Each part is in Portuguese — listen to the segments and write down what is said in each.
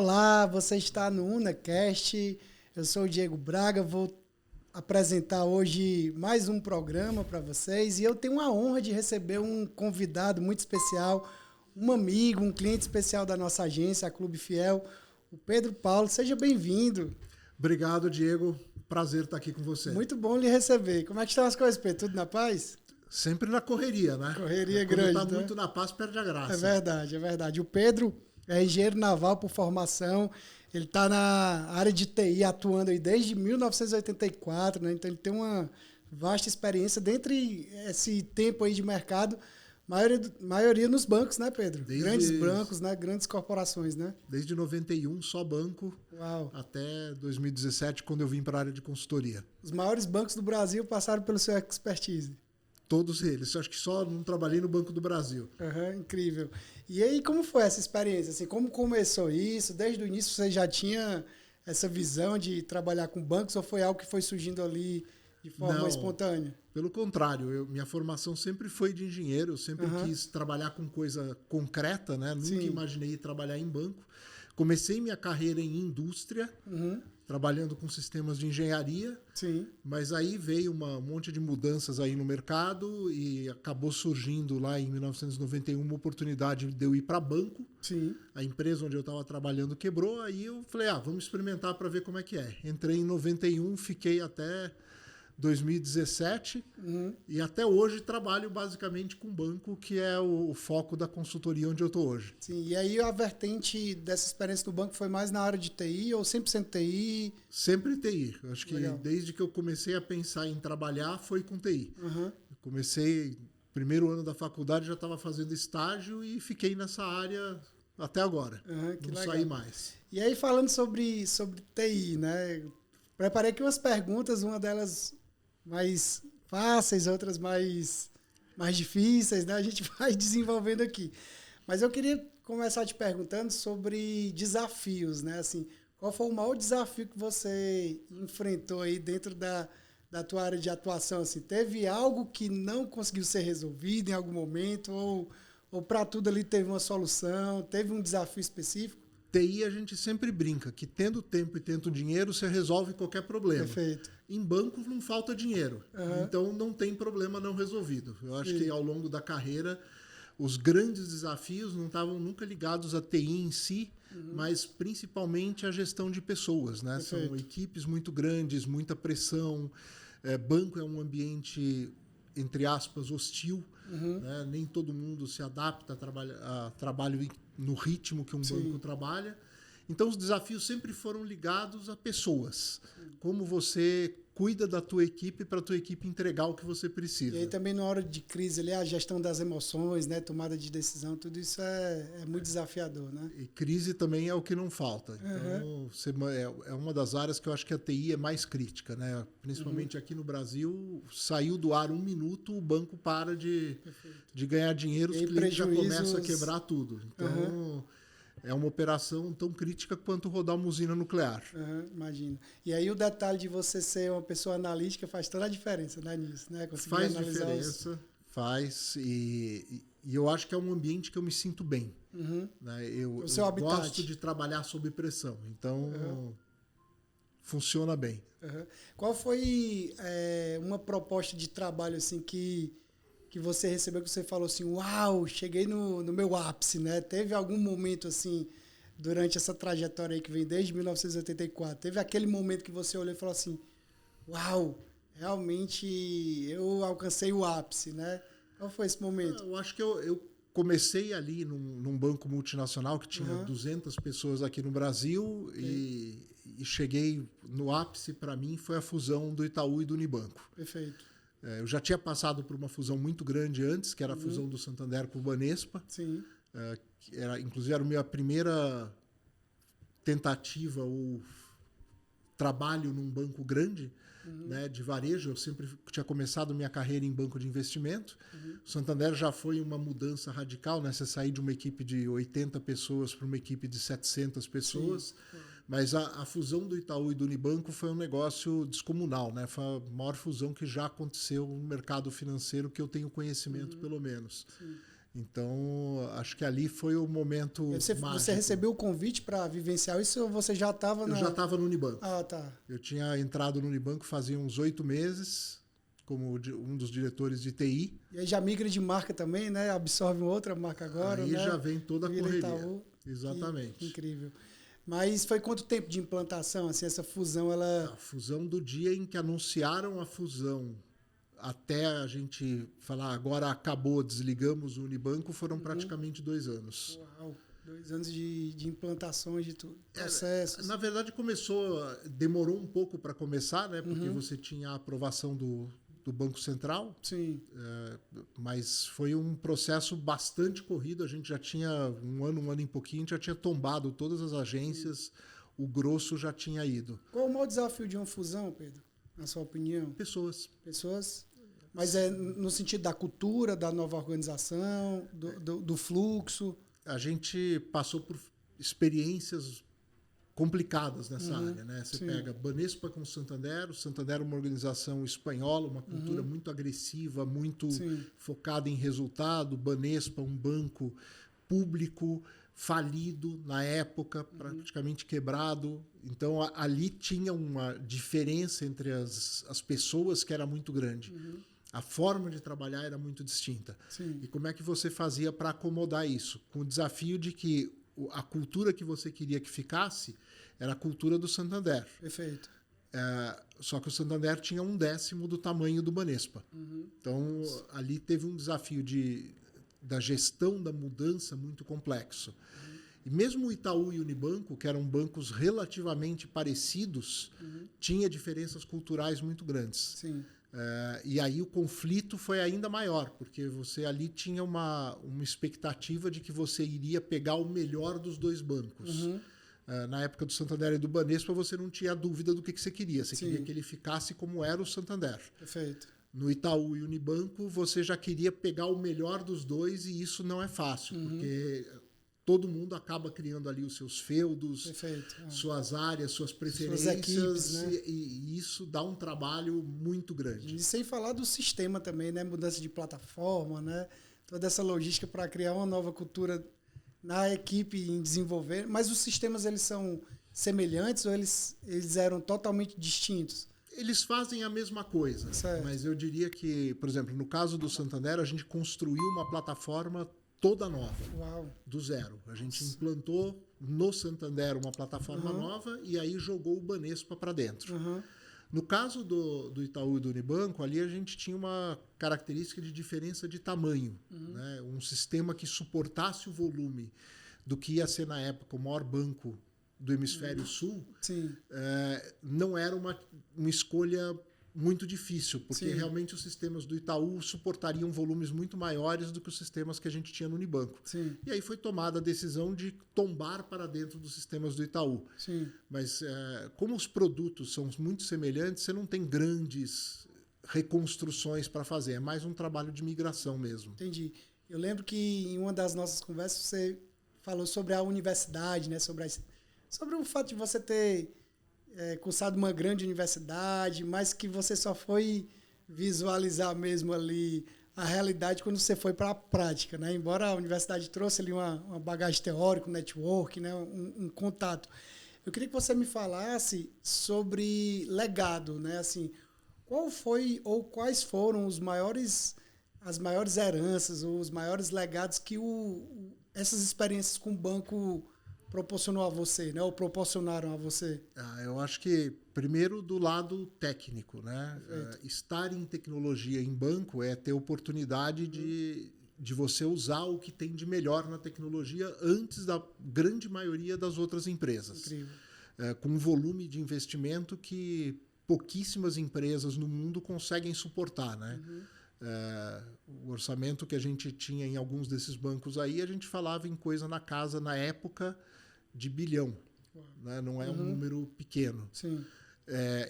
Olá, você está no UnaCast, eu sou o Diego Braga, vou apresentar hoje mais um programa para vocês e eu tenho a honra de receber um convidado muito especial, um amigo, um cliente especial da nossa agência, a Clube Fiel, o Pedro Paulo. Seja bem-vindo. Obrigado, Diego. Prazer estar aqui com você. Muito bom lhe receber. Como é que estão as coisas, Pedro? Tudo na paz? Sempre na correria, né? Correria Quando grande. tá Né? muito na paz, perde a graça. É verdade, é verdade. O Pedro é engenheiro naval por formação. Ele está na área de TI atuando aí desde 1984, né? Então ele tem uma vasta experiência. Dentre esse tempo aí de mercado, maioria nos bancos, né, Pedro? Grandes bancos, né? Grandes corporações, né? Desde 91, só banco. Uau. Até 2017, quando eu vim para a área de consultoria. Os maiores bancos do Brasil passaram pelo seu expertise. Todos eles. Eu acho que só não trabalhei no Banco do Brasil. Incrível. E aí, como foi essa experiência? Assim, como começou isso? Desde o início você já tinha essa visão de trabalhar com bancos ou foi algo que foi surgindo ali de forma espontânea? Pelo contrário, minha formação sempre foi de engenheiro. Eu sempre quis trabalhar com coisa concreta, né? Nunca imaginei trabalhar em banco. Comecei minha carreira em indústria, trabalhando com sistemas de engenharia, mas aí veio um monte de mudanças aí no mercado e acabou surgindo lá em 1991 uma oportunidade de eu ir para banco. A empresa onde eu estava trabalhando quebrou, aí eu falei, vamos experimentar para ver como é que é. Entrei em 91, fiquei até 2017 e até hoje trabalho basicamente com banco, que é o foco da consultoria onde eu estou hoje. Sim, e aí a vertente dessa experiência do banco foi mais na área de TI ou 100% TI? Sempre TI. Eu acho que desde que eu comecei a pensar em trabalhar foi com TI. Eu comecei, primeiro ano da faculdade, já estava fazendo estágio e fiquei nessa área até agora. Não saí mais. E aí falando sobre TI, né? Preparei aqui umas perguntas, uma delas mais fáceis, outras mais difíceis, né? A gente vai desenvolvendo aqui. Mas eu queria começar te perguntando sobre desafios, né? Assim, qual foi o maior desafio que você enfrentou aí dentro da tua área de atuação? Assim, teve algo que não conseguiu ser resolvido em algum momento? Ou para tudo ali teve uma solução? Teve um desafio específico? TI a gente sempre brinca que tendo tempo e tendo dinheiro você resolve qualquer problema. Perfeito. Em bancos não falta dinheiro, então não tem problema não resolvido. Eu acho que ao longo da carreira os grandes desafios não estavam nunca ligados à TI em si, mas principalmente à gestão de pessoas, né? São equipes muito grandes, muita pressão. Banco é um ambiente, entre aspas, hostil. Né? Nem todo mundo se adapta a trabalho no ritmo que um banco trabalha. Então, os desafios sempre foram ligados a pessoas. Como você cuida da tua equipe para a tua equipe entregar o que você precisa. E aí também na hora de crise, ali, a gestão das emoções, né, tomada de decisão, tudo isso é muito desafiador, né? E crise também é o que não falta. Então, é uma das áreas que eu acho que a TI é mais crítica, né? Principalmente aqui no Brasil, saiu do ar 1 minuto, o banco para de ganhar dinheiro, os clientes já começam a quebrar tudo. Então, é uma operação tão crítica quanto rodar uma usina nuclear. Imagino. E aí o detalhe de você ser uma pessoa analítica faz toda a diferença, né, nisso, né? Conseguir faz diferença, faz. E eu acho que é um ambiente que eu me sinto bem. Né? Eu gosto de trabalhar sob pressão. Então, funciona bem. Qual foi uma proposta de trabalho assim que você recebeu, que você falou assim, uau, cheguei no meu ápice, né? Teve algum momento assim, durante essa trajetória aí que vem desde 1984, teve aquele momento que você olhou e falou assim, uau, realmente eu alcancei o ápice, né? Qual foi esse momento? Eu acho que eu comecei ali num banco multinacional que tinha 200 pessoas aqui no Brasil e cheguei no ápice, para mim, foi a fusão do Itaú e do Unibanco. Perfeito. Eu já tinha passado por uma fusão muito grande antes, que era a fusão do Santander com o Banespa. Inclusive, era a minha primeira tentativa ou trabalho num banco grande, né, de varejo. Eu sempre tinha começado minha carreira em banco de investimento. O Santander já foi uma mudança radical, né? Você sair de uma equipe de 80 pessoas para uma equipe de 700 pessoas. Mas a fusão do Itaú e do Unibanco foi um negócio descomunal, né? Foi a maior fusão que já aconteceu no mercado financeiro que eu tenho conhecimento, pelo menos. Então, acho que ali foi o momento Você recebeu o convite para vivenciar isso ou você já estava Eu já estava no Unibanco. Ah, tá. Eu tinha entrado no Unibanco fazia uns 8 meses, como um dos diretores de TI. E aí já migra de marca também, né? Absorve outra marca agora, Aí né? já vem toda a correria. Itaú. Exatamente. Que incrível. Mas foi quanto tempo de implantação, assim, essa fusão, A fusão do dia em que anunciaram a fusão até a gente falar agora acabou, desligamos o Unibanco, foram praticamente 2 anos. Uau, 2 anos de implantações de tudo, processos. Na verdade demorou um pouco para começar, né? Porque você tinha a aprovação do Banco Central. Sim. Mas foi um processo bastante corrido. A gente já tinha um ano e pouquinho, a gente já tinha tombado todas as agências, o grosso já tinha ido. Qual o maior desafio de uma fusão, Pedro, na sua opinião? Pessoas. Mas é no sentido da cultura, da nova organização, do fluxo? A gente passou por experiências complicadas nessa área, né? Você pega Banespa com o Santander é uma organização espanhola, uma cultura muito agressiva, muito focada em resultado. Banespa, um banco público, falido na época, praticamente quebrado. Então, ali tinha uma diferença entre as pessoas que era muito grande. A forma de trabalhar era muito distinta. Sim. E como é que você fazia para acomodar isso? Com o desafio de que a cultura que você queria que ficasse era a cultura do Santander. Perfeito. Só que o Santander tinha 1/10 do tamanho do Banespa. Então, ali teve um desafio da gestão da mudança muito complexo. E mesmo o Itaú e o Unibanco, que eram bancos relativamente parecidos, tinha diferenças culturais muito grandes. Sim. E aí o conflito foi ainda maior, porque você ali tinha uma expectativa de que você iria pegar o melhor dos dois bancos. Na época do Santander e do Banespa, você não tinha dúvida do que você queria. Você queria que ele ficasse como era o Santander. Perfeito. No Itaú e Unibanco, você já queria pegar o melhor dos dois, e isso não é fácil, porque todo mundo acaba criando ali os seus feudos, suas áreas, suas preferências, equipes, né? e isso dá um trabalho muito grande. E sem falar do sistema também, né? Mudança de plataforma, né? Toda essa logística para criar uma nova cultura na equipe em desenvolver. Mas os sistemas, eles são semelhantes ou eles eram totalmente distintos? Eles fazem a mesma coisa, mas eu diria que, por exemplo, no caso do Santander, a gente construiu uma plataforma toda nova, do zero. A gente implantou no Santander uma plataforma nova e aí jogou o Banespa para dentro. No caso do Itaú e do Unibanco, ali a gente tinha uma característica de diferença de tamanho. Né? Um sistema que suportasse o volume do que ia ser, na época, o maior banco do Hemisfério Sul, não era uma escolha muito difícil, porque realmente os sistemas do Itaú suportariam volumes muito maiores do que os sistemas que a gente tinha no Unibanco. E aí foi tomada a decisão de tombar para dentro dos sistemas do Itaú. Mas como os produtos são muito semelhantes, você não tem grandes reconstruções para fazer, é mais um trabalho de migração mesmo. Entendi. Eu lembro que em uma das nossas conversas você falou sobre a universidade, né? Sobre o fato de você ter cursado uma grande universidade, mas que você só foi visualizar mesmo ali a realidade quando você foi para a prática, né? Embora a universidade trouxe ali uma bagagem teórica, um network, né? um contato. Eu queria que você me falasse sobre legado, né? Assim, qual foi ou quais foram as maiores heranças ou os maiores legados que essas experiências com o banco proporcionou a você, né? Ou proporcionaram a você? Eu acho que, primeiro, do lado técnico, né? Estar em tecnologia em banco é ter oportunidade de você usar o que tem de melhor na tecnologia antes da grande maioria das outras empresas. Incrível. Com um volume de investimento que pouquíssimas empresas no mundo conseguem suportar, né? O orçamento que a gente tinha em alguns desses bancos aí, a gente falava em coisa na casa, na época, de bilhão. Né? Não é um número pequeno.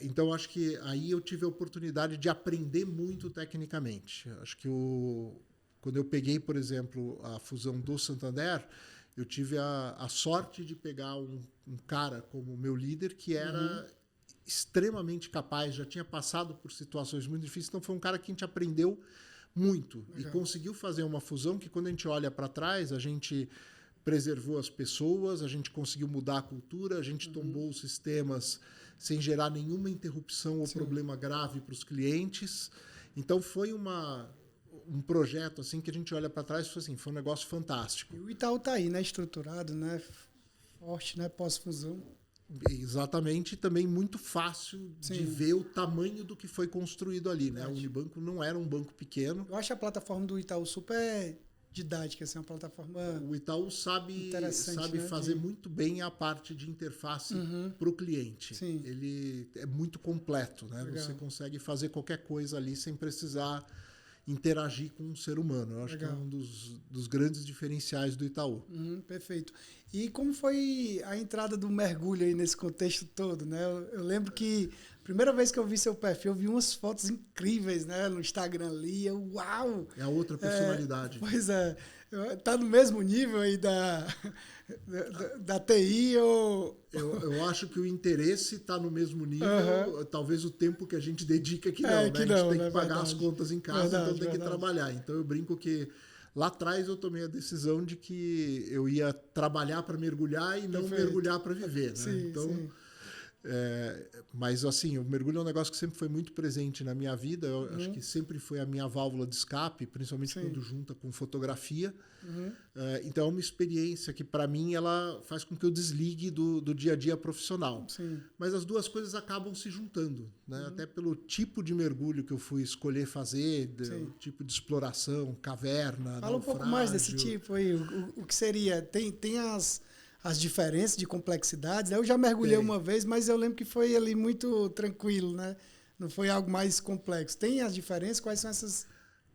Então, acho que aí eu tive a oportunidade de aprender muito tecnicamente. Acho que quando eu peguei, por exemplo, a fusão do Santander, eu tive a sorte de pegar um cara como meu líder que era extremamente capaz, já tinha passado por situações muito difíceis, então foi um cara que a gente aprendeu muito. Legal. E conseguiu fazer uma fusão que, quando a gente olha para trás, a gente preservou as pessoas, a gente conseguiu mudar a cultura, a gente tombou os sistemas sem gerar nenhuma interrupção ou problema grave para os clientes. Então, foi um projeto assim que a gente olha para trás e foi, assim, foi um negócio fantástico. E o Itaú está aí, né? Estruturado, né? Forte, né? Pós-fusão. Exatamente, também muito fácil de ver o tamanho do que foi construído ali, né? O Unibanco não era um banco pequeno. Eu acho a plataforma do Itaú super didática, assim, uma plataforma. O Itaú sabe né? fazer muito bem a parte de interface para o cliente. Sim. Ele é muito completo, né? Legal. Você consegue fazer qualquer coisa ali sem precisar interagir com um ser humano. Eu acho que é um dos grandes diferenciais do Itaú. Perfeito. E como foi a entrada do mergulho aí nesse contexto todo, né? Eu lembro que a primeira vez que eu vi seu perfil, eu vi umas fotos incríveis, né? No Instagram ali, uau! É a outra personalidade. Pois é. Tá no mesmo nível aí da TI ou... Eu acho que o interesse está no mesmo nível, talvez o tempo que a gente dedica que não, né? Que a gente tem que pagar as contas em casa, então tem que trabalhar. Então eu brinco que lá atrás eu tomei a decisão de que eu ia trabalhar para mergulhar e não mergulhar para viver, né? Sim, então, sim. Mas assim, o mergulho é um negócio que sempre foi muito presente na minha vida. Eu acho que sempre foi a minha válvula de escape, principalmente quando junta com fotografia. Então é uma experiência que, para mim, ela faz com que eu desligue do dia a dia profissional. Sim. Mas as duas coisas acabam se juntando, né? Até pelo tipo de mergulho que eu fui escolher fazer, o tipo de exploração, caverna, Fala um pouco mais desse tipo aí. O que seria? Tem as diferenças de complexidades. Eu já mergulhei uma vez, mas eu lembro que foi ali muito tranquilo, né? Não foi algo mais complexo. Tem as diferenças? Quais são essas...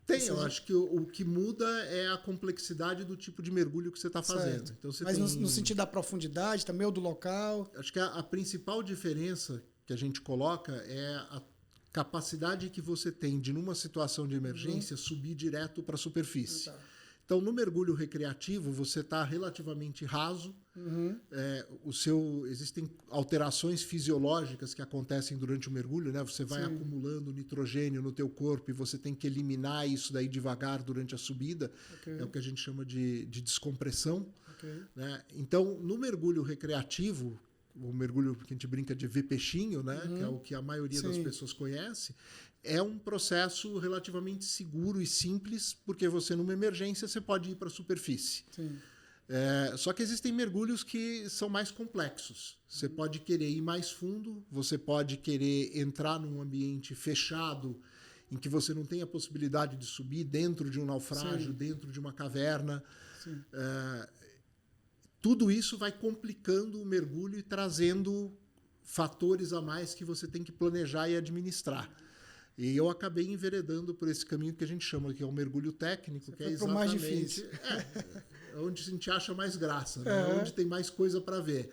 Eu acho que o que muda é a complexidade do tipo de mergulho que você está fazendo. Então, mas no sentido da profundidade também, ou do local? Acho que a principal diferença que a gente coloca é a capacidade que você tem de, numa situação de emergência, subir direto para a superfície. Então, no mergulho recreativo, você está relativamente raso. Existem alterações fisiológicas que acontecem durante o mergulho, né? Você vai acumulando nitrogênio no teu corpo e você tem que eliminar isso daí devagar durante a subida. É o que a gente chama de descompressão. Né? Então, no mergulho recreativo, o mergulho que a gente brinca de ver peixinho, né? Que é o que a maioria das pessoas conhece, é um processo relativamente seguro e simples, porque você, numa emergência, você pode ir para a superfície. Só que existem mergulhos que são mais complexos. Você pode querer ir mais fundo, você pode querer entrar num ambiente fechado, em que você não tem a possibilidade de subir dentro de um naufrágio, dentro de uma caverna. Tudo isso vai complicando o mergulho e trazendo fatores a mais que você tem que planejar e administrar. E eu acabei enveredando por esse caminho que a gente chama, que é o mergulho técnico, que é exatamente mais difícil. Onde a gente acha mais graça, né? Onde tem mais coisa para ver.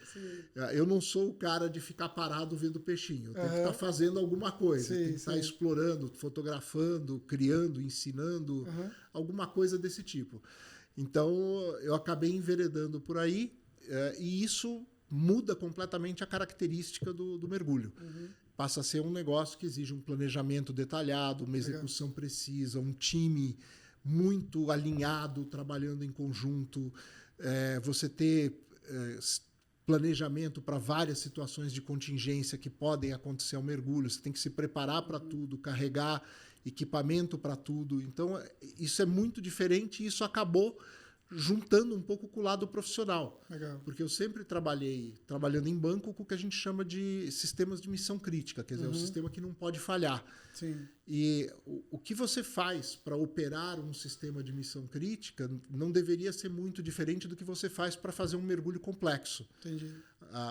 Eu não sou o cara de ficar parado vendo peixinho. Eu tenho que estar fazendo alguma coisa. Tem que estar explorando, fotografando, criando, ensinando, alguma coisa desse tipo. Então, eu acabei enveredando por aí, e isso muda completamente a característica do mergulho. Passa a ser um negócio que exige um planejamento detalhado, uma execução precisa, um time muito alinhado, trabalhando em conjunto, você ter planejamento para várias situações de contingência que podem acontecer ao mergulho, você tem que se preparar para tudo, carregar equipamento para tudo. Então, isso é muito diferente e isso acabou juntando um pouco com o lado profissional. Porque eu sempre trabalhei trabalhando em banco com o que a gente chama de sistemas de missão crítica, quer dizer, é um sistema que não pode falhar. E o que você faz para operar um sistema de missão crítica não deveria ser muito diferente do que você faz para fazer um mergulho complexo.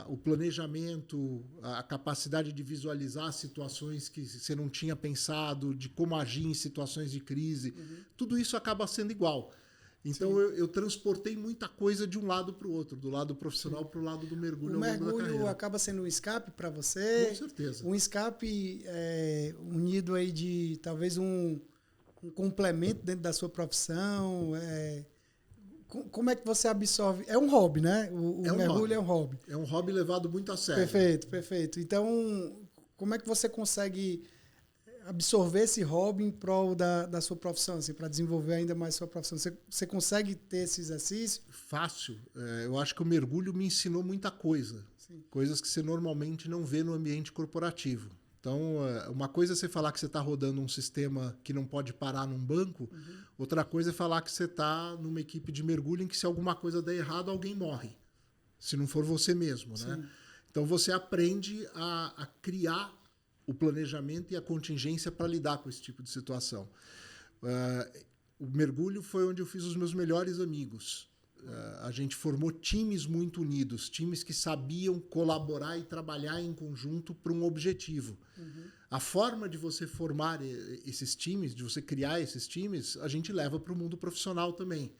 O planejamento, a capacidade de visualizar situações que você não tinha pensado, de como agir em situações de crise, tudo isso acaba sendo igual. Então, eu transportei muita coisa de um lado para o outro, do lado profissional para o lado do mergulho. O mergulho acaba sendo um escape para você? Com certeza. Um escape unido aí de talvez um complemento dentro da sua profissão. Como é que você absorve? É um hobby, né? O mergulho é um hobby. É um hobby levado muito a sério. Perfeito. Então, como é que você consegue absorver esse hobby em prol da sua profissão, assim, para desenvolver ainda mais sua profissão? Você consegue ter esse exercício? Fácil. Eu acho que o mergulho me ensinou muita coisa. Sim. Coisas que você normalmente não vê no ambiente corporativo. Então, uma coisa é você falar que você está rodando um sistema que não pode parar num banco, outra coisa é falar que você está numa equipe de mergulho em que se alguma coisa der errado, alguém morre. Se não for você mesmo, né? Então, você aprende a criar o planejamento e a contingência para lidar com esse tipo de situação. O mergulho foi onde eu fiz os meus melhores amigos. A gente formou times muito unidos, times que sabiam colaborar e trabalhar em conjunto para um objetivo. A forma de você formar esses times, de você criar esses times, a gente leva para o mundo profissional também.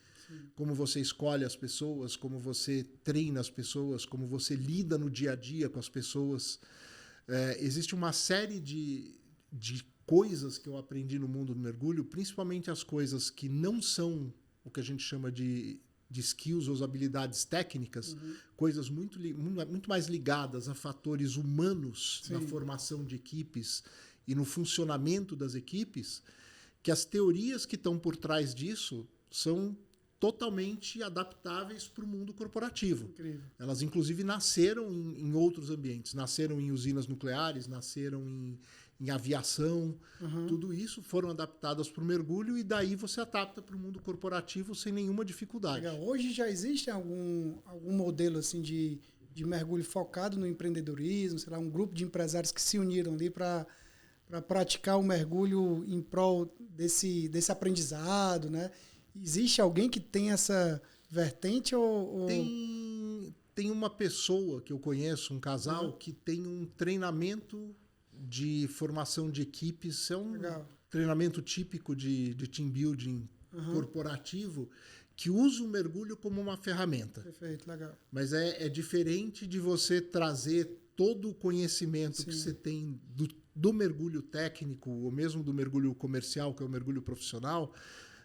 Como você escolhe as pessoas, como você treina as pessoas, como você lida no dia a dia com as pessoas. Existe uma série de coisas que eu aprendi no mundo do mergulho, principalmente as coisas que não são o que a gente chama de skills ou habilidades técnicas, coisas muito mais ligadas a fatores humanos na formação de equipes e no funcionamento das equipes, que as teorias que estão por trás disso são totalmente adaptáveis para o mundo corporativo. Incrível. Elas, inclusive, nasceram em outros ambientes. Nasceram em usinas nucleares, nasceram em aviação. Tudo isso foram adaptadas para o mergulho e daí você adapta para o mundo corporativo sem nenhuma dificuldade. Legal. Hoje já existe algum modelo assim de mergulho focado no empreendedorismo, sei lá, um grupo de empresários que se uniram ali para praticar o mergulho em prol desse aprendizado, né? Existe alguém que tem essa vertente ou... Tem uma pessoa que eu conheço, um casal, que tem um treinamento de formação de equipes. É um treinamento típico de team building corporativo que usa o mergulho como uma ferramenta. Perfeito, legal. Mas é diferente de você trazer todo o conhecimento que você tem do mergulho técnico, ou mesmo do mergulho comercial, que é o mergulho profissional,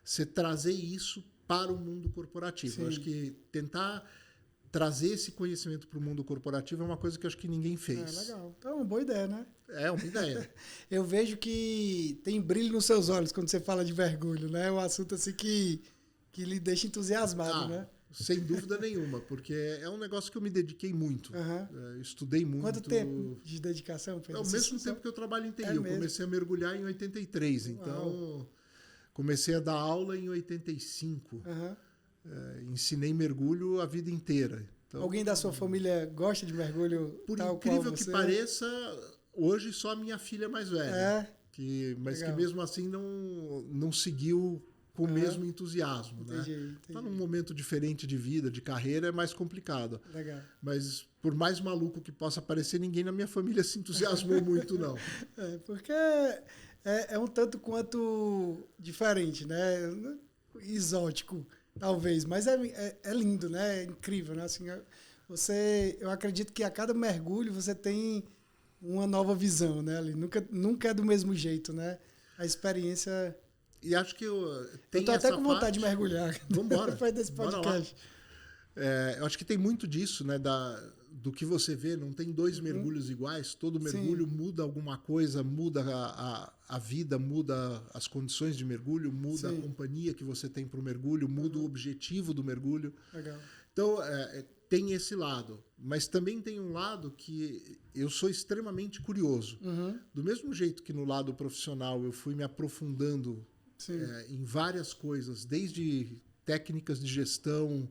você trazer isso para o mundo corporativo. Eu acho que tentar trazer esse conhecimento para o mundo corporativo é uma coisa que eu acho que ninguém fez. Legal. Então é uma boa ideia, né? É uma ideia. Eu vejo que tem brilho nos seus olhos quando você fala de mergulho, né? É um assunto assim que lhe deixa entusiasmado, né? Sem dúvida nenhuma, porque é um negócio que eu me dediquei muito. Estudei muito. Quanto tempo de dedicação? É o mesmo tempo que eu trabalho em TI. Eu comecei a mergulhar em 83, então comecei a dar aula em 85. Ensinei mergulho a vida inteira. Então, alguém da sua família gosta de mergulho? Por incrível que pareça, hoje só a minha filha mais velha. Mas que mesmo assim não seguiu com o mesmo entusiasmo. Entendi. Está num momento diferente de vida, de carreira, é mais complicado. Legal. Mas por mais maluco que possa parecer, ninguém na minha família se entusiasmou muito, não. Porque é um tanto quanto diferente, né? Exótico, talvez. Mas é lindo, né? É incrível, né? Assim, eu acredito que a cada mergulho você tem uma nova visão, né? Ali. Nunca é do mesmo jeito, né? A experiência... E acho que eu tô até com vontade de mergulhar. Vamos embora. Depois desse podcast. Eu acho que tem muito disso, né? Do que você vê, não tem dois mergulhos iguais. Todo mergulho muda alguma coisa, muda a vida, muda as condições de mergulho, muda a companhia que você tem para o mergulho, muda o objetivo do mergulho. Legal. Então, tem esse lado. Mas também tem um lado que eu sou extremamente curioso. Do mesmo jeito que no lado profissional eu fui me aprofundando em várias coisas, desde técnicas de gestão,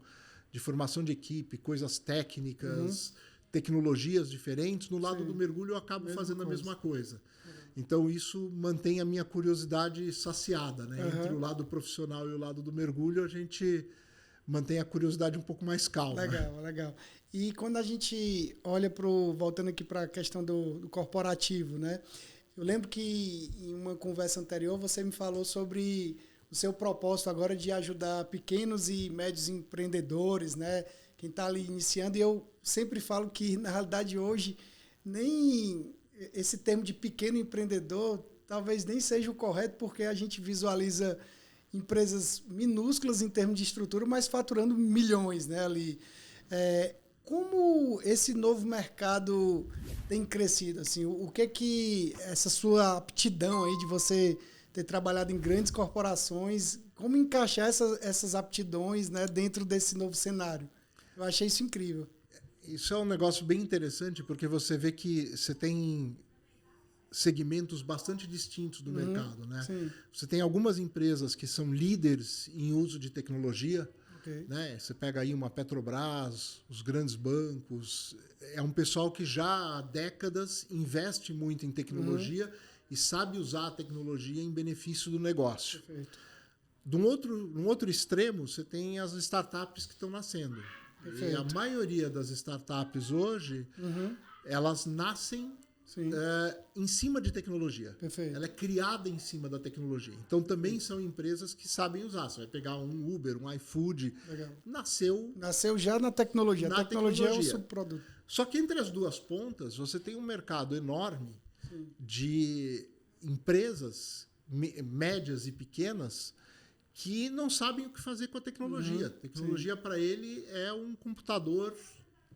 de formação de equipe, coisas técnicas, tecnologias diferentes. No lado do mergulho eu acabo fazendo a mesma coisa. Então isso mantém a minha curiosidade saciada, né? Entre o lado profissional e o lado do mergulho, a gente mantém a curiosidade um pouco mais calma. Legal. E quando a gente olha voltando aqui para a questão do corporativo, né? Eu lembro que em uma conversa anterior você me falou sobre o seu propósito agora de ajudar pequenos e médios empreendedores, né? Quem está ali iniciando. E eu sempre falo que, na realidade, hoje, nem esse termo de pequeno empreendedor talvez nem seja o correto, porque a gente visualiza empresas minúsculas em termos de estrutura, mas faturando milhões, né? Ali. como esse novo mercado tem crescido? Assim, o que essa sua aptidão aí de você ter trabalhado em grandes corporações, como encaixar essas aptidões, né, dentro desse novo cenário? Eu achei isso incrível. Isso é um negócio bem interessante, porque você vê que você tem segmentos bastante distintos do mercado, né? Sim. Você tem algumas empresas que são líderes em uso de tecnologia, né? Você pega aí uma Petrobras, os grandes bancos, é um pessoal que já há décadas investe muito em tecnologia e sabe usar a tecnologia em benefício do negócio. Perfeito. Num outro extremo, você tem as startups que estão nascendo. Perfeito. E a maioria das startups hoje, elas nascem em cima de tecnologia. Perfeito. Ela é criada em cima da tecnologia. Então, também são empresas que sabem usar. Você vai pegar um Uber, um iFood. Legal. Nasceu já na tecnologia. Na a tecnologia é o subproduto. Só que entre as duas pontas, você tem um mercado enorme de empresas médias e pequenas que não sabem o que fazer com a tecnologia. A tecnologia, para ele, é um computador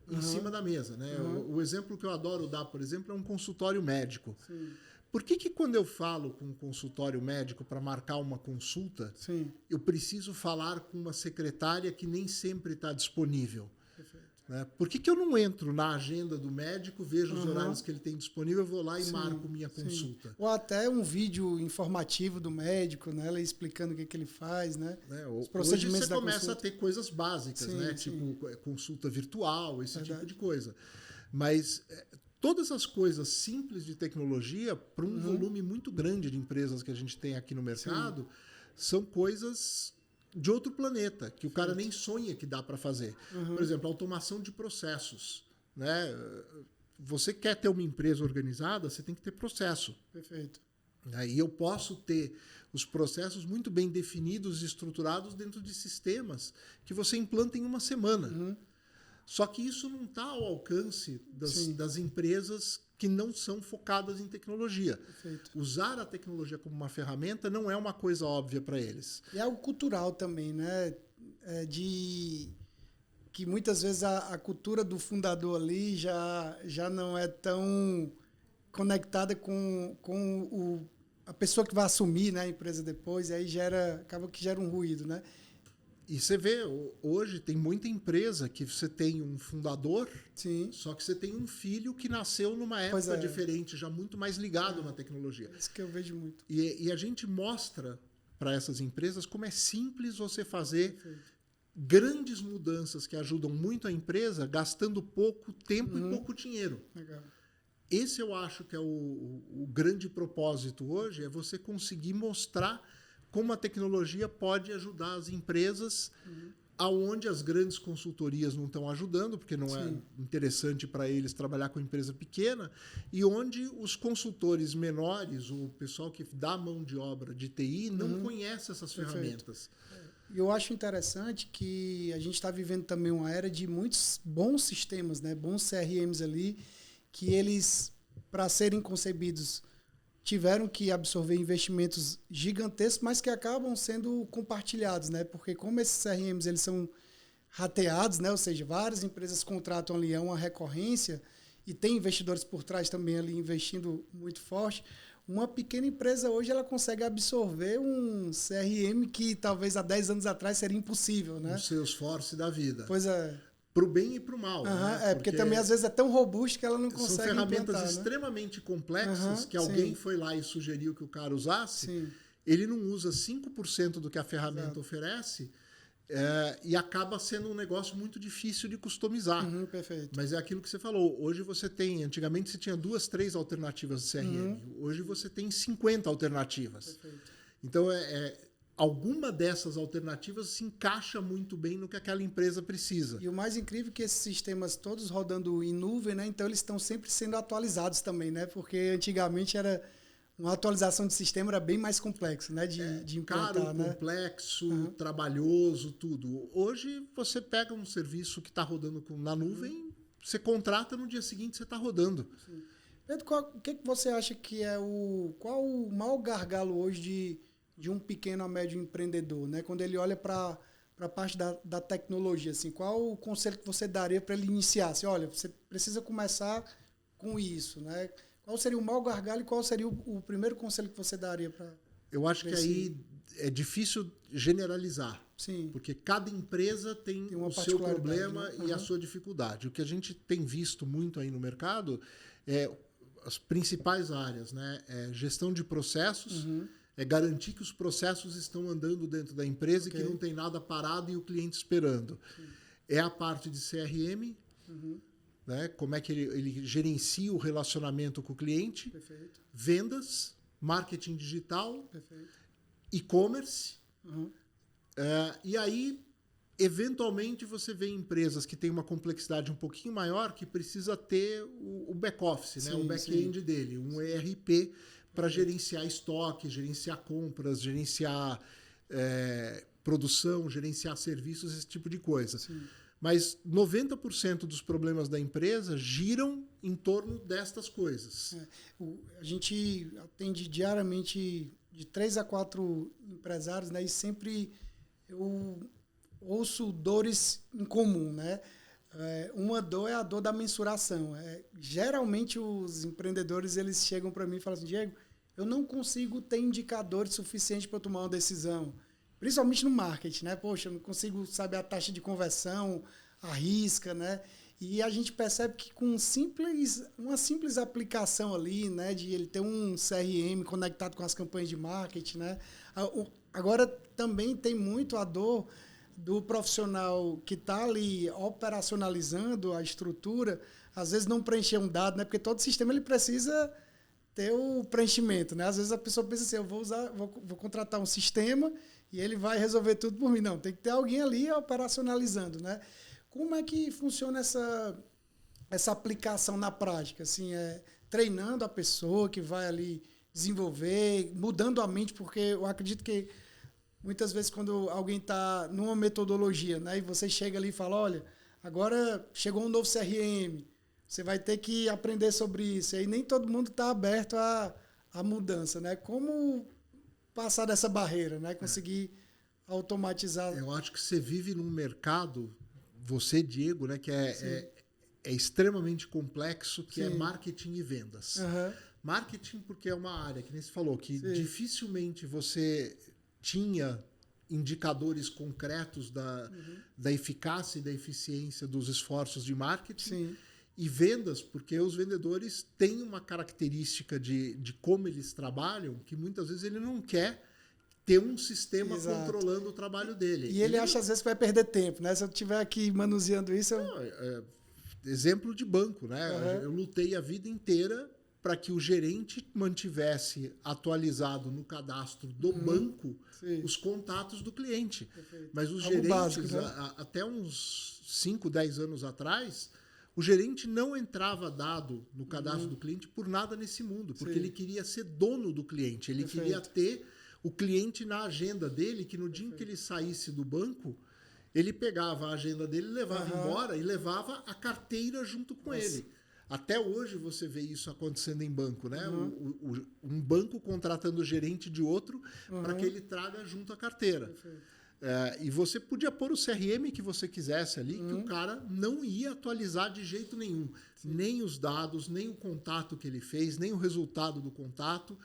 em cima da mesa, né? O exemplo que eu adoro dar, por exemplo, é um consultório médico. Sim. Por que quando eu falo com um consultório médico para marcar uma consulta, eu preciso falar com uma secretária que nem sempre está disponível? Perfeito. Né? Por que eu não entro na agenda do médico, vejo os horários que ele tem disponível, eu vou lá e marco minha consulta? Ou até um vídeo informativo do médico, né? Ele explicando o que ele faz, né? Os procedimentos. Hoje você começa a ter coisas básicas, né? Tipo consulta virtual, esse tipo de coisa. Mas todas as coisas simples de tecnologia, para um volume muito grande de empresas que a gente tem aqui no mercado, são coisas de outro planeta, que o cara nem sonha que dá para fazer. Por exemplo, automação de processos. Né? Você quer ter uma empresa organizada, você tem que ter processo. Perfeito. E eu posso ter os processos muito bem definidos e estruturados dentro de sistemas que você implanta em uma semana. Só que isso não está ao alcance das empresas que não são focadas em tecnologia. Perfeito. Usar a tecnologia como uma ferramenta não é uma coisa óbvia para eles. E é algo cultural também, né? Que muitas vezes a cultura do fundador ali já não é tão conectada com a pessoa que vai assumir, né, a empresa depois, e aí acaba que gera um ruído, né? E você vê, hoje tem muita empresa que você tem um fundador, só que você tem um filho que nasceu numa época diferente, já muito mais ligado na tecnologia. Isso que eu vejo muito. E a gente mostra para essas empresas como é simples você fazer grandes mudanças que ajudam muito a empresa, gastando pouco tempo e pouco dinheiro. Legal. Esse eu acho que é o grande propósito hoje, é você conseguir mostrar como a tecnologia pode ajudar as empresas aonde as grandes consultorias não estão ajudando, porque não é interessante para eles trabalhar com empresa pequena, e onde os consultores menores, o pessoal que dá mão de obra de TI, não conhece essas ferramentas. E eu acho interessante que a gente está vivendo também uma era de muitos bons sistemas, né? Bons CRMs ali, que eles, para serem concebidos, tiveram que absorver investimentos gigantescos, mas que acabam sendo compartilhados, né? Porque como esses CRMs eles são rateados, né? Ou seja, várias empresas contratam ali uma recorrência e tem investidores por trás também ali investindo muito forte. Uma pequena empresa hoje ela consegue absorver um CRM que talvez há 10 anos atrás seria impossível, né? O Salesforce da vida. Pois é. Para o bem e para o mal. Né? Porque também às vezes é tão robusto que ela não consegue são ferramentas implantar, extremamente complexas que alguém foi lá e sugeriu que o cara usasse. Sim. Ele não usa 5% do que a ferramenta oferece e acaba sendo um negócio muito difícil de customizar. Perfeito. Mas é aquilo que você falou. Hoje você tem... Antigamente você tinha 2, 3 alternativas de CRM. Hoje você tem 50 alternativas. Perfeito. Então, alguma dessas alternativas se encaixa muito bem no que aquela empresa precisa. E o mais incrível é que esses sistemas todos rodando em nuvem, né? Então eles estão sempre sendo atualizados também, né? Porque antigamente uma atualização de sistema era bem mais complexo, né? De implantar, caro, né? complexo, trabalhoso, tudo. Hoje você pega um serviço que está rodando na nuvem, você contrata, no dia seguinte você está rodando. Sim. Pedro, o que você acha que é qual o maior gargalo hoje de um pequeno a médio empreendedor, né? Quando ele olha para para a parte da tecnologia, assim, qual o conselho que você daria para ele iniciar? Assim, olha, você precisa começar com isso, né? Qual seria o maior gargalo e qual seria o primeiro conselho que você daria para... Eu acho que aí é difícil generalizar. Sim. Porque cada empresa tem o seu problema, né? E a sua dificuldade. O que a gente tem visto muito aí no mercado é as principais áreas, né? É gestão de processos, é garantir que os processos estão andando dentro da empresa e que não tem nada parado e o cliente esperando. Sim. É a parte de CRM, né? Como é que ele gerencia o relacionamento com o cliente. Perfeito. Vendas, marketing digital, perfeito, e-commerce. E aí, eventualmente, você vê empresas que têm uma complexidade um pouquinho maior que precisa ter o back-office, né? O back-end dele, um ERP para gerenciar estoque, gerenciar compras, gerenciar produção, gerenciar serviços, esse tipo de coisa. Sim. Mas 90% dos problemas da empresa giram em torno destas coisas. A gente atende diariamente de 3 a 4 empresários, né? E sempre eu ouço dores em comum, né? Uma dor é a dor da mensuração. Geralmente os empreendedores eles chegam para mim e falam assim, Diego, eu não consigo ter indicadores suficientes para tomar uma decisão. Principalmente no marketing, né? Poxa, eu não consigo saber a taxa de conversão, a risca, né? E a gente percebe que com uma simples aplicação ali, né? De ele ter um CRM conectado com as campanhas de marketing, né? Agora também tem muito a dor do profissional que está ali operacionalizando a estrutura, às vezes não preencher um dado, né? Porque todo sistema ele precisa ter o preenchimento, né? Às vezes a pessoa pensa assim, eu vou contratar um sistema e ele vai resolver tudo por mim. Não, tem que ter alguém ali operacionalizando, né? Como é que funciona essa aplicação na prática? Assim, treinando a pessoa que vai ali desenvolver, mudando a mente, porque eu acredito que muitas vezes quando alguém está numa metodologia, né, e você chega ali e fala, olha, agora chegou um novo CRM, você vai ter que aprender sobre isso. E aí nem todo mundo está aberto à mudança, né? Como passar dessa barreira, né? Conseguir automatizar. Eu acho que você vive num mercado, você, Diego, né, que é extremamente complexo, que é marketing e vendas. Marketing porque é uma área, que nem você falou, que dificilmente você tinha indicadores concretos da eficácia e da eficiência dos esforços de marketing. Sim. E vendas, porque os vendedores têm uma característica de como eles trabalham, que muitas vezes ele não quer ter um sistema controlando o trabalho dele. E ele acha, às vezes, que vai perder tempo, né? Se eu estiver aqui manuseando isso... Exemplo de banco, né? Eu lutei a vida inteira para que o gerente mantivesse atualizado no cadastro do banco os contatos do cliente. Perfeito. Mas os Algo gerentes, básico, né? até uns 5, 10 anos atrás, o gerente não entrava dado no cadastro do cliente por nada nesse mundo, porque ele queria ser dono do cliente, ele queria ter o cliente na agenda dele, que no dia em que ele saísse do banco, ele pegava a agenda dele, levava embora e levava a carteira junto com ele. Até hoje você vê isso acontecendo em banco, né? Um banco contratando o gerente de outro para que ele traga junto a carteira. E você podia pôr o CRM que você quisesse ali, que o cara não ia atualizar de jeito nenhum. Nem os dados, nem o contato que ele fez, nem o resultado do contato.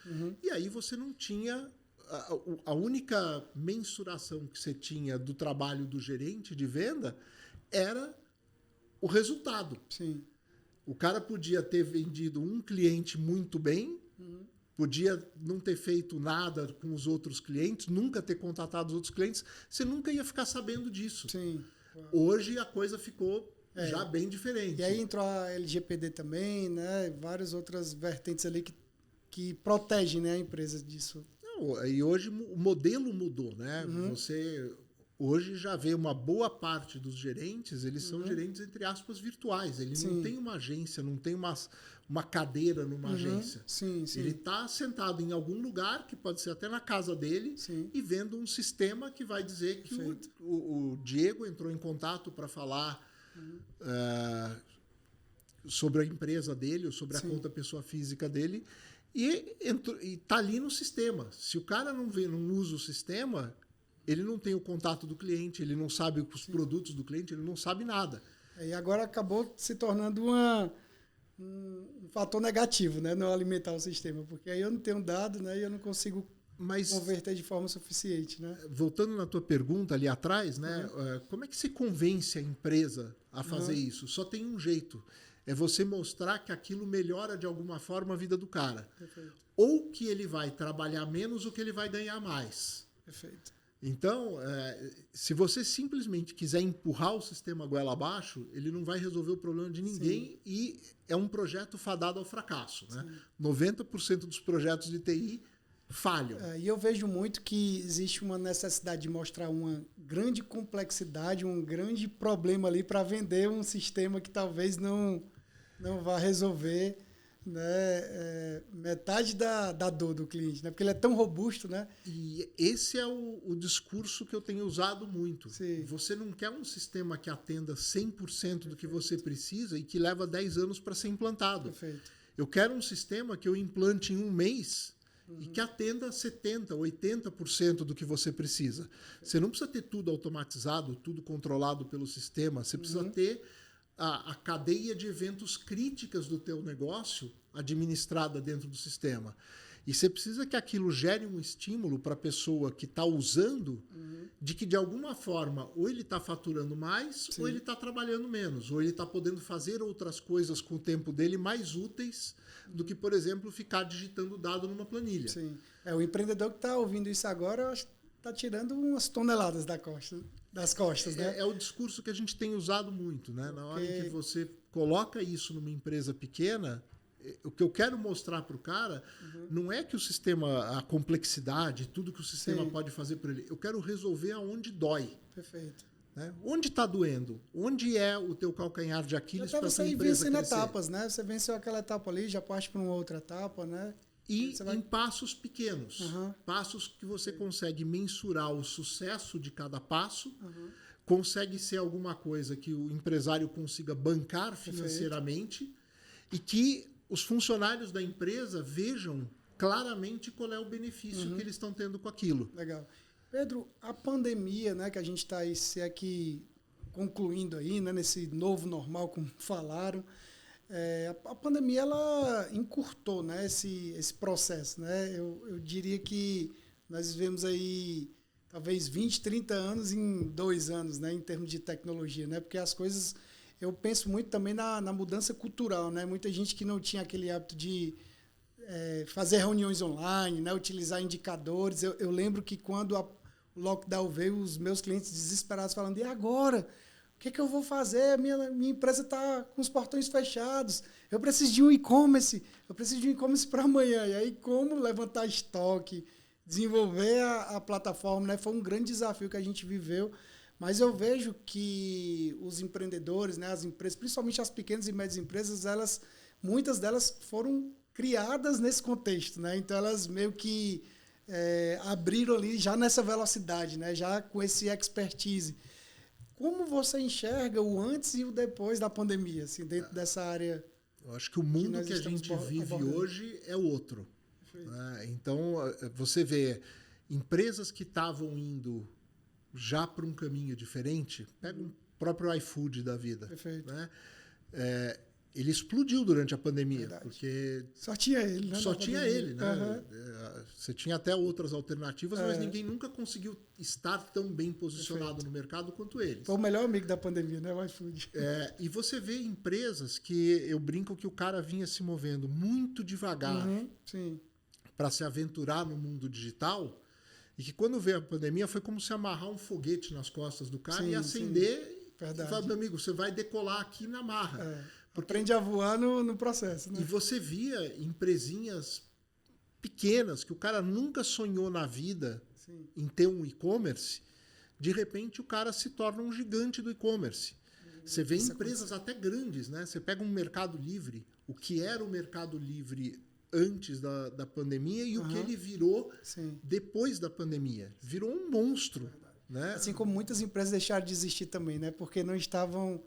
E aí você não tinha... A única mensuração que você tinha do trabalho do gerente de venda era o resultado. Sim. O cara podia ter vendido um cliente muito bem, podia não ter feito nada com os outros clientes, nunca ter contatado os outros clientes, você nunca ia ficar sabendo disso. Sim. Hoje a coisa ficou já bem diferente. E aí entrou a LGPD também, né? Várias outras vertentes ali que protegem, né, a empresa disso. E hoje o modelo mudou, né? Você hoje já vê uma boa parte dos gerentes, eles são gerentes, entre aspas, virtuais. Ele não tem uma agência, não tem uma cadeira numa agência. Sim. Ele está sentado em algum lugar, que pode ser até na casa dele, e vendo um sistema que vai dizer que o Diego entrou em contato para falar sobre a empresa dele, ou sobre a conta pessoa física dele, e está ali no sistema. Se o cara não usa o sistema, ele não tem o contato do cliente, ele não sabe os produtos do cliente, ele não sabe nada. E agora acabou se tornando um fator negativo, né? Não alimentar o sistema, porque aí eu não tenho dado, né? E eu não consigo converter de forma suficiente, né? Voltando na tua pergunta ali atrás, né? Como é que se convence a empresa a fazer isso? Só tem um jeito. É você mostrar que aquilo melhora de alguma forma a vida do cara. Perfeito. Ou que ele vai trabalhar menos ou que ele vai ganhar mais. Perfeito. Então, se você simplesmente quiser empurrar o sistema goela abaixo, ele não vai resolver o problema de ninguém. Sim. E é um projeto fadado ao fracasso. Né? 90% dos projetos de TI falham. E eu vejo muito que existe uma necessidade de mostrar uma grande complexidade, um grande problema ali para vender um sistema que talvez não vá resolver, né, metade da dor do cliente, né? Porque ele é tão robusto, né? E esse é o discurso que eu tenho usado muito. Sim. Você não quer um sistema que atenda 100% do que você precisa e que leva 10 anos para ser implantado. Perfeito. Eu quero um sistema que eu implante em um mês e que atenda 70%, 80% do que você precisa. Você não precisa ter tudo automatizado, tudo controlado pelo sistema. Você precisa ter a cadeia de eventos críticas do teu negócio administrada dentro do sistema. E você precisa que aquilo gere um estímulo para a pessoa que está usando de que, de alguma forma, ou ele está faturando mais, ou ele está trabalhando menos, ou ele está podendo fazer outras coisas com o tempo dele mais úteis do que, por exemplo, ficar digitando dado numa planilha. Sim. O empreendedor que está ouvindo isso agora está tirando umas toneladas das costas, né? É o discurso que a gente tem usado muito, né? Na hora em que você coloca isso numa empresa pequena, o que eu quero mostrar para o cara não é que o sistema, a complexidade, tudo que o sistema pode fazer para ele. Eu quero resolver aonde dói. Perfeito. Né? Onde está doendo? Onde é o teu calcanhar de Aquiles para essa empresa crescer? Você vence etapas, né? Você venceu aquela etapa ali, já parte para uma outra etapa, né? E em passos pequenos. Passos que você consegue mensurar o sucesso de cada passo, consegue ser alguma coisa que o empresário consiga bancar financeiramente e que os funcionários da empresa vejam claramente qual é o benefício que eles estão tendo com aquilo. Legal. Pedro, a pandemia, né, que a gente está aí, se é que concluindo aí, né, nesse novo normal, como falaram, a pandemia ela encurtou, né, esse processo. Né? Eu diria que nós vivemos aí talvez 20, 30 anos em 2 anos, né, em termos de tecnologia, né? Porque as coisas... Eu penso muito também na mudança cultural, né? Muita gente que não tinha aquele hábito de fazer reuniões online, né? Utilizar indicadores. Eu lembro que quando o lockdown veio, os meus clientes desesperados falando, e agora? O que eu vou fazer? Minha empresa está com os portões fechados. Eu preciso de um e-commerce. Eu preciso de um e-commerce para amanhã. E aí, como levantar estoque, desenvolver a plataforma, né? Foi um grande desafio que a gente viveu. Mas eu vejo que os empreendedores, né, as empresas, principalmente as pequenas e médias empresas, muitas delas foram criadas nesse contexto. Né? Então, elas meio que abriram ali já nessa velocidade, né? Já com esse expertise. Como você enxerga o antes e o depois da pandemia, assim, dentro dessa área? Eu acho que o mundo que a gente vive hoje é outro. Né? Então, você vê empresas que estavam indo já para um caminho diferente, pega o próprio iFood da vida. Perfeito. Né? Ele explodiu durante a pandemia. Verdade. Porque só tinha ele, né? Só tinha ele. Né? Você tinha até outras alternativas, mas ninguém nunca conseguiu estar tão bem posicionado no mercado quanto eles. Foi o melhor amigo da pandemia, né? O iFood. E você vê empresas que eu brinco que o cara vinha se movendo muito devagar para se aventurar no mundo digital. E que quando veio a pandemia foi como se amarrar um foguete nas costas do cara e acender. Verdade. E falar, meu amigo, você vai decolar aqui na marra. Aprende a voar no processo. Né? E você via empresinhas pequenas que o cara nunca sonhou na vida em ter um e-commerce. De repente o cara se torna um gigante do e-commerce. Você vê empresas até grandes, né? Você pega um Mercado Livre, o que era o Mercado Livre antes da pandemia e o que ele virou depois da pandemia. Virou um monstro. Né? Assim como muitas empresas deixaram de existir também, né? Porque não estavam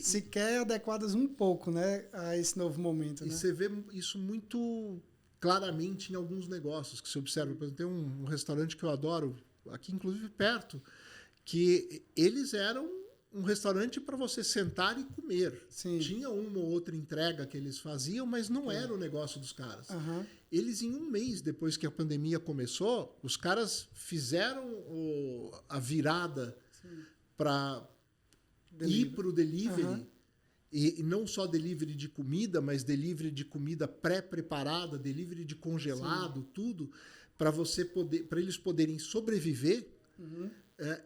sequer adequadas um pouco, né, a esse novo momento. E você vê isso muito claramente em alguns negócios que você observa. Por exemplo, tem um restaurante que eu adoro, aqui inclusive perto, que eles eram um restaurante para você sentar e comer. Sim. Tinha uma ou outra entrega que eles faziam, mas não era o negócio dos caras. Uhum. Eles, em um mês depois que a pandemia começou, os caras fizeram a virada para ir para o delivery. Uhum. E não só delivery de comida, mas delivery de comida pré-preparada, delivery de congelado, tudo, para eles poderem sobreviver. Uhum.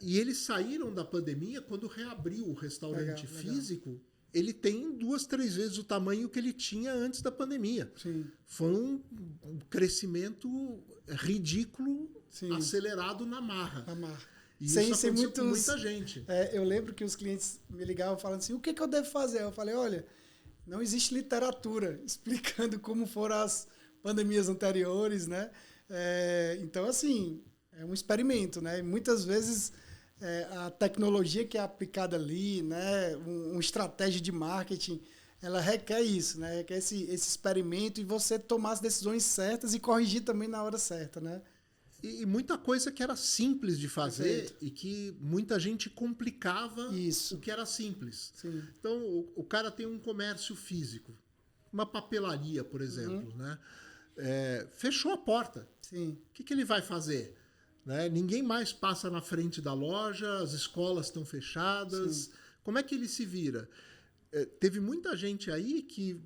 E eles saíram da pandemia quando reabriu o restaurante físico. Legal. Ele tem 2, 3 vezes o tamanho que ele tinha antes da pandemia. Sim. Foi um crescimento ridículo, Sim. acelerado na marra. E sem isso aconteceu muitos, com muita gente. Eu lembro que os clientes me ligavam falando assim, o que eu devo fazer? Eu falei, olha, não existe literatura explicando como foram as pandemias anteriores, né? Então, assim, é um experimento, né? E muitas vezes a tecnologia que é aplicada ali, né? Uma estratégia de marketing, ela requer isso, né? Requer esse experimento e você tomar as decisões certas e corrigir também na hora certa, né? E muita coisa que era simples de fazer. Perfeito. E que muita gente complicava o que era simples. Sim. Então, o cara tem um comércio físico, uma papelaria, por exemplo, né? Fechou a porta. Sim. O que ele vai fazer? Né? Ninguém mais passa na frente da loja, as escolas estão fechadas. Sim. Como é que ele se vira? Teve muita gente aí que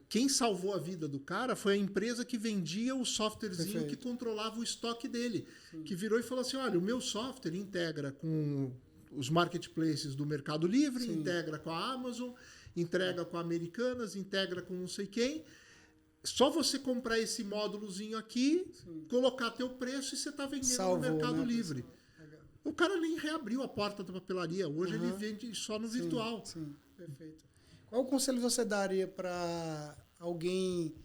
quem salvou a vida do cara foi a empresa que vendia o softwarezinho Perfeito. Que controlava o estoque dele. Sim. Que virou e falou assim, olha, o meu software integra com os marketplaces do Mercado Livre, Sim. integra com a Amazon, integra com a Americanas, integra com não sei quem. Só você comprar esse módulozinho aqui, Sim. colocar teu preço e você está vendendo no Mercado Livre. O cara nem reabriu a porta da papelaria. Hoje ele vende só no virtual. Sim, perfeito. Qual conselho você daria para alguém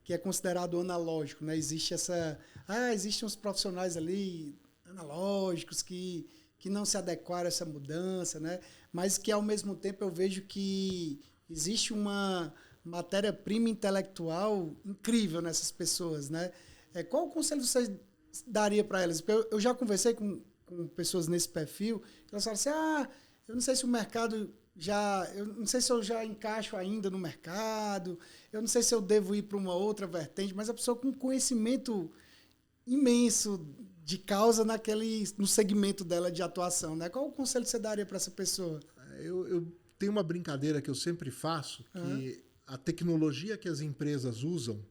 que é considerado analógico, né? Existem uns profissionais ali analógicos que não se adequaram a essa mudança, né? Mas que ao mesmo tempo eu vejo que existe uma matéria-prima intelectual incrível nessas pessoas, né? Qual conselho você daria para elas? Eu já conversei com pessoas nesse perfil, elas falam assim, eu não sei se o mercado eu não sei se eu já encaixo ainda no mercado, eu não sei se eu devo ir para uma outra vertente, mas a pessoa com conhecimento imenso de causa no segmento dela de atuação, né? Qual o conselho que você daria para essa pessoa? Eu tenho uma brincadeira que eu sempre faço, que a tecnologia que as empresas usam,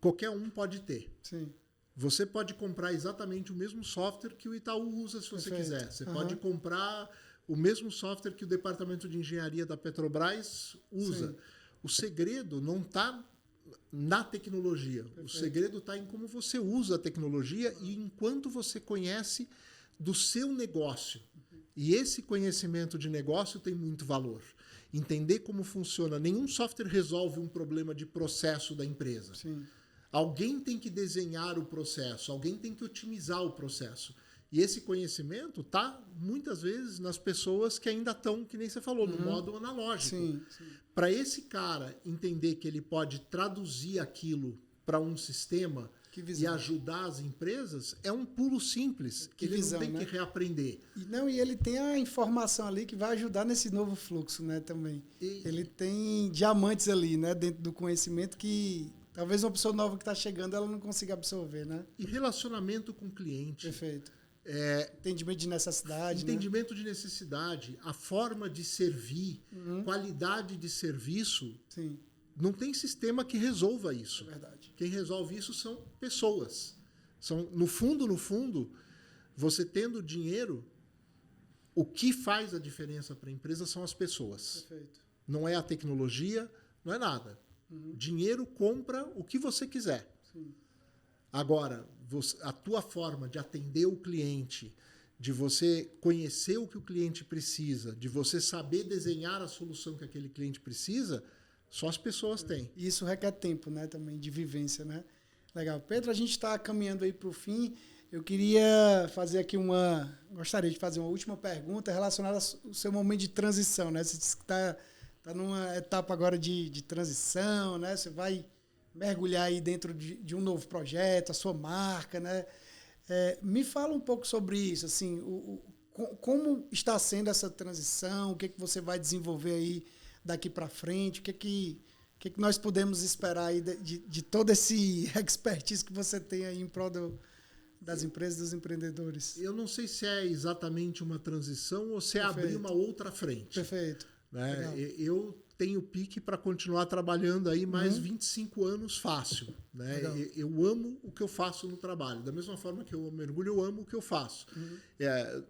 qualquer um pode ter. Sim. Você pode comprar exatamente o mesmo software que o Itaú usa, se você quiser. Você pode comprar o mesmo software que o departamento de engenharia da Petrobras usa. Sim. O segredo não está na tecnologia. Perfeito. O segredo está em como você usa a tecnologia e enquanto você conhece do seu negócio. E esse conhecimento de negócio tem muito valor. Entender como funciona. Nenhum software resolve um problema de processo da empresa. Sim. Alguém tem que desenhar o processo, alguém tem que otimizar o processo. E esse conhecimento está, muitas vezes, nas pessoas que ainda estão, que nem você falou, no modo analógico. Para esse cara entender que ele pode traduzir aquilo para um sistema e ajudar as empresas, é um pulo simples. Ele não tem que reaprender. E ele tem a informação ali que vai ajudar nesse novo fluxo, né, também. Ele tem diamantes ali, né, dentro do conhecimento que talvez uma pessoa nova que está chegando ela não consiga absorver, né? E relacionamento com o cliente. Perfeito. Entendimento de necessidade. Entendimento de necessidade, a forma de servir, qualidade de serviço. Sim. Não tem sistema que resolva isso. É verdade. Quem resolve isso são pessoas. No fundo, você tendo dinheiro, o que faz a diferença para a empresa são as pessoas. Perfeito. Não é a tecnologia, não é nada. Dinheiro compra o que você quiser. Sim. Agora, a tua forma de atender o cliente, de você conhecer o que o cliente precisa, de você saber desenhar a solução que aquele cliente precisa, só as pessoas têm. E isso requer tempo, né, também, de vivência, né? Legal. Pedro, a gente está caminhando aí para o fim. Eu queria fazer aqui gostaria de fazer uma última pergunta relacionada ao seu momento de transição, né? Você disse que está numa etapa agora de transição, né? Você vai mergulhar aí dentro de um novo projeto, a sua marca, né? Me fala um pouco sobre isso, assim, como está sendo essa transição, o que você vai desenvolver aí daqui para frente, o que nós podemos esperar aí de todo esse expertise que você tem aí em prol das empresas, dos empreendedores? Eu não sei se é exatamente uma transição ou se é abrir uma outra frente. Perfeito. Né? Eu tenho pique para continuar trabalhando aí mais 25 anos fácil. Né? Eu amo o que eu faço no trabalho. Da mesma forma que eu amo mergulho, eu amo o que eu faço.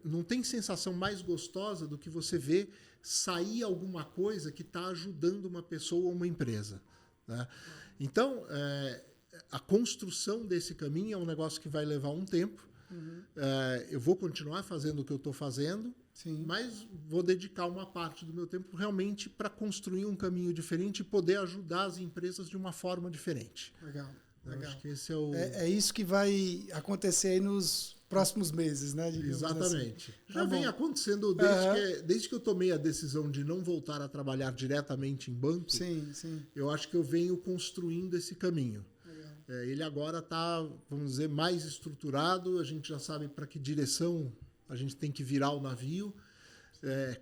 Não tem sensação mais gostosa do que você ver sair alguma coisa que está ajudando uma pessoa ou uma empresa. Né? Então, a construção desse caminho é um negócio que vai levar um tempo. Eu vou continuar fazendo o que eu estou fazendo, sim, mas vou dedicar uma parte do meu tempo realmente para construir um caminho diferente e poder ajudar as empresas de uma forma diferente. Legal. Acho que esse é isso que vai acontecer aí nos próximos meses, né? Exatamente. Assim. Já vem acontecendo desde que eu tomei a decisão de não voltar a trabalhar diretamente em banco. Sim. Eu acho que eu venho construindo esse caminho. Ele agora está, vamos dizer, mais estruturado, a gente já sabe para que direção a gente tem que virar o navio,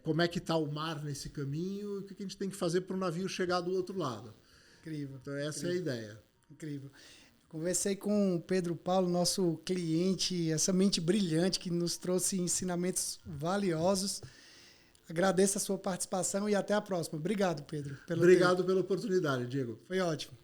como é que está o mar nesse caminho, e o que a gente tem que fazer para o navio chegar do outro lado. Incrível. Então essa é a ideia. Incrível. Conversei com o Pedro Paulo, nosso cliente, essa mente brilhante que nos trouxe ensinamentos valiosos. Agradeço a sua participação e até a próxima. Obrigado, Pedro. Obrigado pela oportunidade, Diego. Foi ótimo.